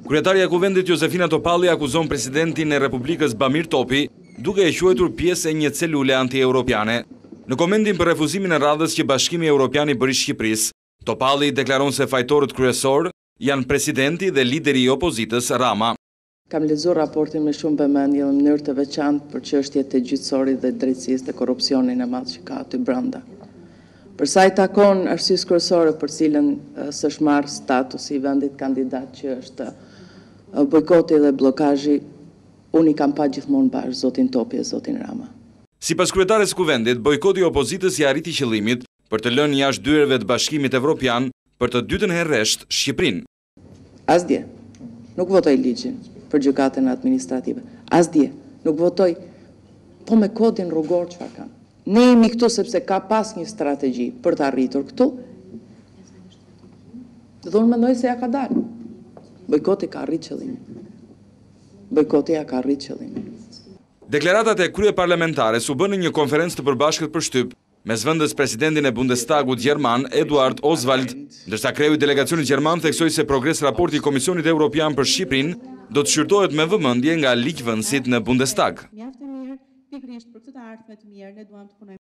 Kryetaria e Kuvendit Josefina Topalli akuzon presidentin e Republikës Bamir Topi duke e quajtur pjesë e një celule anti-europiane. Në komentin për refuzimin e radhës që Bashkimi Evropian i bëri Shqipërisë, Topalli deklaron se fajtorët kryesor janë presidenti dhe lideri i opozitës Rama. Kam lexuar raportin me shumë vëmendje në mënyrë të veçantë për çështjet e gjyqësorit dhe drejtësisë dhe korrupsionin e madh që ka aty brenda. Për sa i takon arsyes kryesore për cilën s'është marrë statusi i vendit kandidat që është bojkoti dhe bllokazhi, unë i kam pa gjithmonë bashkë zotin Topi e zotin Rama. Sipas kryetares së Kuvendit, bojkoti i opozitës i arriti qëllimit për të lënë jashtë dyerve të Bashkimit Evropian për të dytën herë rresht Shqipërinë. Asdje nuk votoj ligjin për gjykatën administrative. Asdje nuk votoj, po me kodin rrugor çfarë kanë. Ne jemi këtu sepse ka pas një strategji për të arritur këtu. Dhe unë mendoj se ja ka dalë. Bojkoti ka arrit qëllimin. Bojkoti ja ka arrit qëllimin. Deklaratat e kryeparlamentare u bën në një konferencë të përbashkët për shtyp mes vendës presidentin e Bundestagut gjerman Eduard Oswald, ndërsa kreu i delegacionit gjerman theksoi se progres raporti i Komisionit Evropian për Shqipërinë do të shqyrtohet me vëmendje nga ligjvënësit në Bundestag.